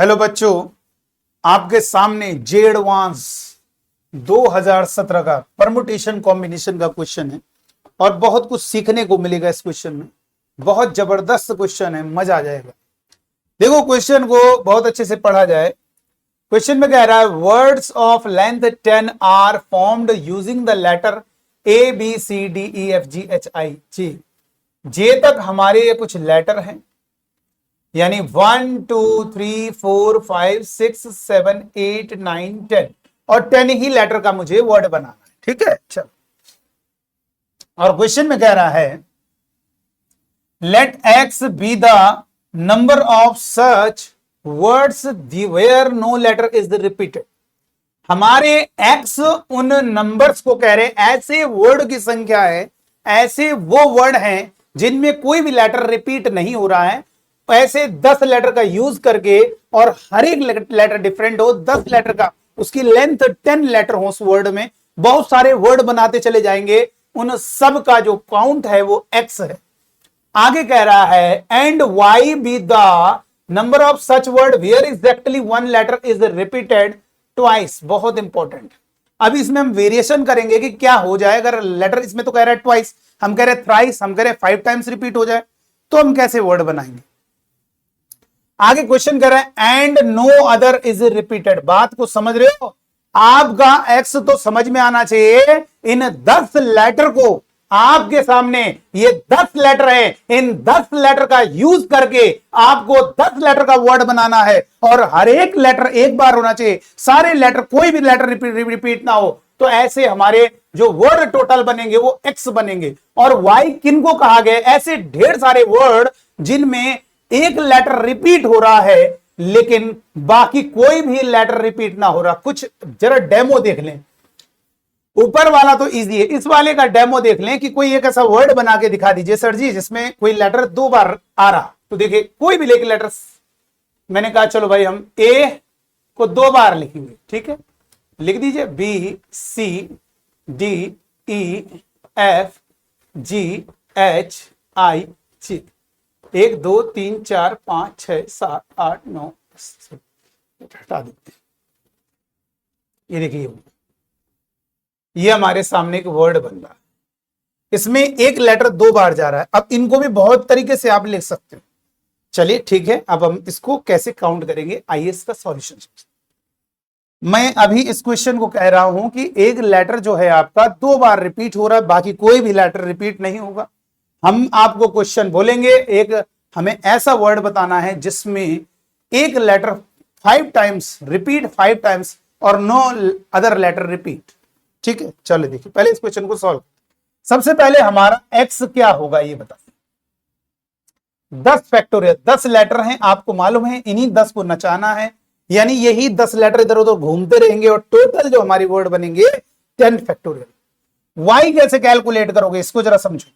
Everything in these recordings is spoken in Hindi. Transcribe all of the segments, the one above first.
हेलो बच्चों, आपके सामने जे एडवांस 2017 का परमुटेशन कॉम्बिनेशन का क्वेश्चन है और बहुत कुछ सीखने को मिलेगा इस क्वेश्चन में। बहुत जबरदस्त क्वेश्चन है, मजा आ जाएगा। देखो क्वेश्चन को बहुत अच्छे से पढ़ा जाए। क्वेश्चन में कह रहा है words of length 10 are formed using the letter A B C D E F G H I G. J तक हमारे ये कुछ लेटर हैं, यानी 1 2 3 4 5 6 7 8 9 10 और 10 ही लेटर का मुझे वर्ड बनाना है। ठीक है, चलो। और क्वेश्चन में कह रहा है let X be the number of such words where no letter is repeated. हमारे एक्स उन नंबर्स को कह रहे ऐसे वर्ड की संख्या है, ऐसे वो वर्ड हैं जिनमें कोई भी लेटर रिपीट नहीं हो रहा है। ऐसे 10 लेटर का यूज करके और हर एक लेटर डिफरेंट हो, 10 लेटर का, उसकी लेंथ 10 लेटर हो, उस वर्ड में बहुत सारे वर्ड बनाते चले जाएंगे। उन सब का जो काउंट है वो एक्स है। आगे कह रहा है and Y be the number of such word where exactly one letter is repeated twice. बहुत इंपॉर्टेंट। अभी इसमें हम वेरिएशन करेंगे कि क्या हो जाए अगर लेटर, इसमें तो कह रहा है ट्वाइस, हम कह रहे हैं थ्राइस, हम कह रहे हैं 5 टाइम्स रिपीट हो जाए, तो हम कैसे वर्ड बनाएंगे। आगे क्वेश्चन कर रहे हैं and no other is repeated. बात को समझ रहे हो? आपका एक्स तो समझ में आना चाहिए। इन 10 लेटर को आपके सामने ये 10 लेटर है, इन 10 लेटर का यूज करके आपको 10 लेटर का वर्ड बनाना है और हर एक लेटर एक बार होना चाहिए। सारे लेटर, कोई भी लेटर रिपीट ना हो। तो ऐसे हमारे जो वर्ड टोटल बनेंगे वो एक्स बनेंगे। और वाई किनको कहा गया? ऐसे ढेर सारे वर्ड जिनमें एक लेटर रिपीट हो रहा है लेकिन बाकी कोई भी लेटर रिपीट ना हो रहा। कुछ जरा डेमो देख लें। ऊपर वाला तो इजी है, इस वाले का डेमो देख लें कि कोई एक ऐसा वर्ड बना के दिखा दीजिए सर जी जिसमें कोई लेटर 2 बार आ रहा। तो देखिए कोई भी लेके लेटर, मैंने कहा चलो भाई हम ए को 2 बार लिखेंगे। ठीक है, लिख दीजिए B C D E F G H I G. 1 2 3 4 5 6 7 8 9 10। हटा देते। ये देखिए ये हमारे सामने एक वर्ड बन रहा है, इसमें एक लेटर 2 बार जा रहा है। अब इनको भी बहुत तरीके से आप लिख सकते हो। चलिए ठीक है, अब हम इसको कैसे काउंट करेंगे, आइए इसका सॉल्यूशन। मैं अभी इस क्वेश्चन को कह रहा हूं कि एक लेटर जो है आपका 2 बार रिपीट हो रहा है, बाकी कोई भी लेटर रिपीट नहीं होगा। हम आपको क्वेश्चन बोलेंगे, एक हमें ऐसा वर्ड बताना है जिसमें एक लेटर 5 टाइम्स रिपीट, 5 टाइम्स और नो अदर लेटर रिपीट। ठीक है, चलो देखिए पहले इस क्वेश्चन को सॉल्व। सबसे पहले हमारा एक्स क्या होगा ये बता। 10 फैक्टोरियल, 10 लेटर हैं आपको मालूम है, इन्हीं 10 को नचाना है, यानी यही 10 लेटर इधर उधर घूमते रहेंगे और टोटल जो हमारी वर्ड बनेंगे 10 फैक्टोरियल। वाई कैसे कैलकुलेट करोगे इसको जरा समझो।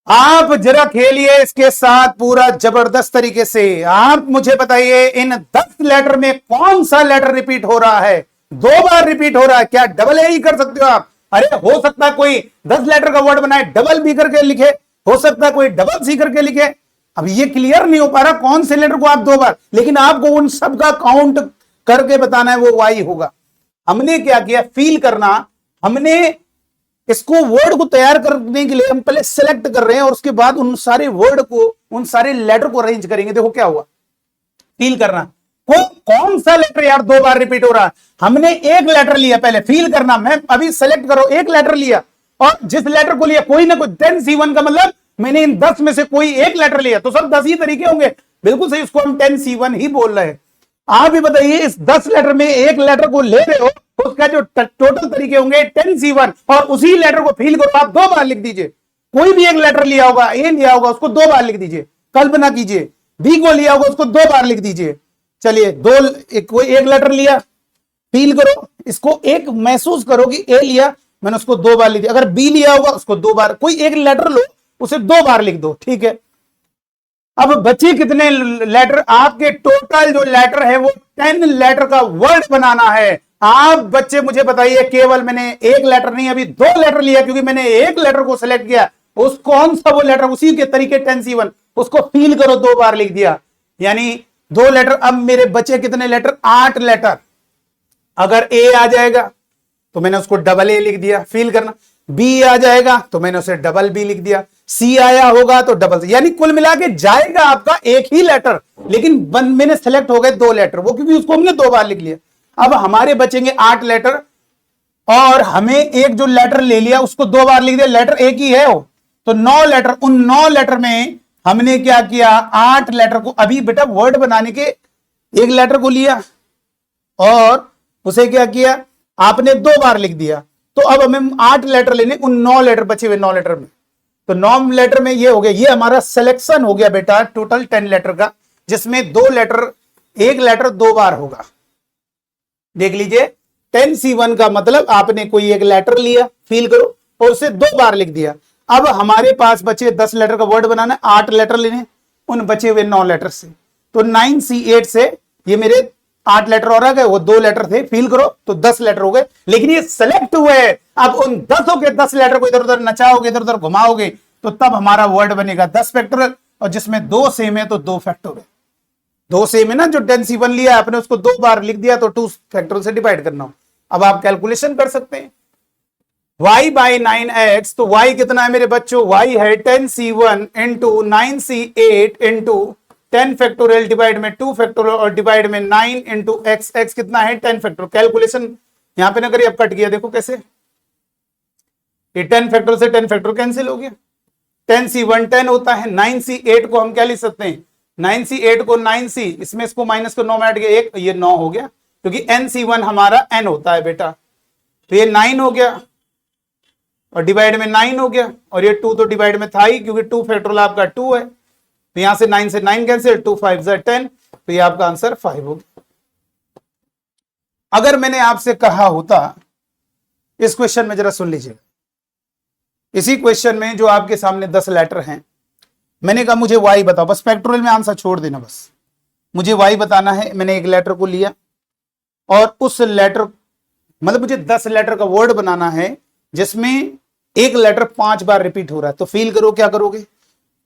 आप जरा खेलिए इसके साथ पूरा जबरदस्त तरीके से। आप मुझे बताइए इन 10 लेटर में कौन सा लेटर रिपीट हो रहा है, 2 बार रिपीट हो रहा है। क्या डबल ए ही कर सकते हो आप? अरे हो सकता है कोई 10 लेटर का वर्ड बनाए डबल बी करके लिखे, हो सकता है कोई डबल सी करके लिखे। अब ये क्लियर नहीं हो पा रहा कौन से लेटर को आप 2 बार, लेकिन आपको उन सब का काउंट करके बताना है, वो वाई होगा। हमने क्या किया, फील करना। हमने इसको वर्ड को तैयार करने के लिए हम पहले सेलेक्ट कर रहे हैं और उसके बाद उन सारे वर्ड को, उन सारे लेटर को अरेंज करेंगे। देखो क्या हुआ, फील करना। कौन सा लेटर यार 2 बार रिपीट हो रहा है? हमने एक लेटर लिया, पहले फील करना। मैं अभी सेलेक्ट करो, एक लेटर लिया और जिस लेटर को लिया कोई ना कोई 10C1 का मतलब मैंने इन 10 में से कोई एक लेटर लिया, तो सब 10 ही तरीके होंगे। बिल्कुल सही, इसको हम 10C1 ही बोल रहे हैं। आप भी बताइए इस 10 लेटर में एक लेटर को ले रहे हो, उसका जो टोटल तरीके होंगे 10C1 और उसी लेटर को फील करो, आप 2 बार लिख दीजिए। कोई भी एक लेटर लिया होगा, ए लिया होगा, उसको 2 बार लिख दीजिए। कल्पना कीजिए बी को लिया होगा, उसको 2 बार लिख दीजिए। चलिए कोई एक लेटर लिया, फील करो, इसको एक महसूस करो कि ए लिया, मैंने उसको 2 बार लिख दिया। अगर बी लिया होगा उसको 2 बार, कोई एक लेटर लो उसे 2 बार लिख दो। ठीक है, अब बचे कितने लेटर? आपके टोटल जो लेटर है वो 10 लेटर का वर्ड बनाना है। आप बच्चे मुझे बताइए, केवल मैंने एक लेटर नहीं, अभी 2 लेटर लिया क्योंकि मैंने एक लेटर को सिलेक्ट किया। उस कौन सा वो लेटर, उसी के तरीके 10C1, उसको फील करो 2 बार लिख दिया। यानी 2 लेटर। अब मेरे बचे कितने लेटर? 8 लेटर। अगर ए आ जाएगा तो मैंने उसको डबल ए लिख दिया, फील करना। बी आ जाएगा तो मैंने उसे डबल बी लिख दिया। सी आया होगा तो डबल सी, यानी कुल मिला के जाएगा आपका एक ही लेटर, लेकिन मैंने सेलेक्ट हो गए 2 लेटर, वो क्योंकि उसको हमने 2 बार लिख लिया। अब हमारे बचेंगे 8 लेटर, और हमें एक जो लेटर ले लिया उसको 2 बार लिख दिया, लेटर एक ही है वो, तो 9 लेटर। उन 9 लेटर में हमने क्या किया? 8 लेटर को, अभी बेटा वर्ड बनाने के एक लेटर को लिया और उसे क्या किया? आपने 2 बार लिख दिया। तो अब हमें 8 लेटर लेने, उन 9 लेटर बचे हुए 9 लेटर में। तो 9 लेटर में ये हो गया, ये हमारा सिलेक्शन हो गया बेटा टोटल 10 लेटर का, जिसमें 2 लेटर, एक लेटर 2 बार होगा। देख लीजिए 10C1 का मतलब आपने कोई एक लेटर लिया, फील करो, और उसे 2 बार लिख दिया। अब हमारे पास बचे 10 लेटर का वर्ड बनाना, 8 लेटर लेने उन बचे हुए 9 लेटर से। तो 9C8 से ये मेरे 8 लेटर और आ गए, वो 2 लेटर थे, फील करो, तो 10 लेटर हो गए। लेकिन ये सेलेक्ट हुए, अब उन 10 के 10 लेटर को इधर उधर नचाओगे, इधर उधर घुमाओगे, तो तब हमारा वर्ड बनेगा 10 फैक्टोरियल, और जिसमें 2 सेम है तो 2 फैक्टोरियल। 2 सेम है ना, जो 10C1 लिया आपने उसको 2 बार लिख दिया, तो 2 फैक्टोरियल से डिवाइड करना हो। अब आप कैलकुलेशन कर सकते हैं, y बाई 9x, तो y कितना है मेरे बच्चों? y है 10C1 into 9C8 into 10 factorial divide में 2 फैक्टोरियल और डिवाइड में 9 इंटू x, x कितना है? 10 फैक्टोरियल। कैलकुलेशन यहां पे ना करिए, अब कट गया, देखो कैसे, ये 10 फैक्टोरियल से 10 फैक्टोरियल कैंसिल हो गया। 10C1 10 होता है, 9C8 को हम क्या लिख सकते हैं? 9C8 को 9C, इसमें इसको माइनस को 9 में ऐड किया, एक ये 9 हो गया, क्योंकि NC1 हमारा n होता है बेटा, तो ये 9 हो गया और डिवाइड में 9 हो गया, और ये 2 तो डिवाइड में था ही, क्योंकि 2 फैक्टोरियल आपका 2 है, तो यहां से 9 से 9 कैंसिल, 2 5 10, तो ये आपका आंसर 5 हो गया। अगर मैंने आपसे कहा होता, इस क्वेश्चन में जरा सुन लीजिएगा, इसी क्वेश्चन में जो आपके सामने 10 लेटर हैं, मैंने कहा मुझे y बताओ, बस फैक्टोरियल में आंसर छोड़ देना, बस मुझे y बताना है। मैंने एक लेटर को लिया और उस लेटर, मतलब मुझे 10 लेटर का वर्ड बनाना है जिसमें एक लेटर 5 बार रिपीट हो रहा है। तो फील करो क्या करोगे,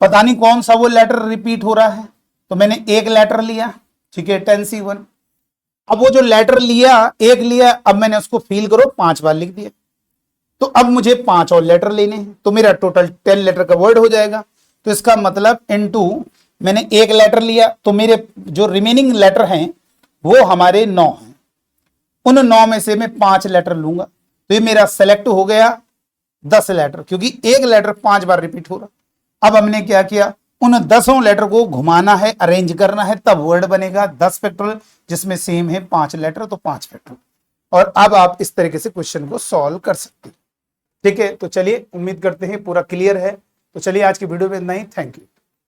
पता नहीं कौन सा वो लेटर रिपीट हो रहा है, तो मैंने एक लेटर लिया, ठीक है, 10C1। अब वो जो लेटर लिया, एक लिया, अब मैंने उसको फील करो 5 बार लिख दिया, तो अब मुझे 5 और लेटर लेने हैं, तो मेरा टोटल 10 लेटर का वर्ड हो जाएगा। तो इसका मतलब इनटू मैंने एक लेटर लिया, तो मेरे जो रिमेनिंग लेटर हैं वो हमारे 9 हैं, उन 9 में से मैं 5 लेटर लूंगा, तो ये मेरा सेलेक्ट हो गया 10 लेटर, क्योंकि एक लेटर 5 बार रिपीट हो रहा। अब हमने क्या किया, उन 10 लेटर को घुमाना है, अरेंज करना है, तब वर्ड बनेगा 10 फैक्टोरियल, जिसमें सेम है 5 लेटर, तो 5 फैक्टोरियल। और अब आप इस तरीके से क्वेश्चन को सॉल्व कर सकते हैं। ठीक है, तो चलिए, उम्मीद करते हैं पूरा क्लियर है। तो चलिए आज की वीडियो में इतना ही, थैंक यू।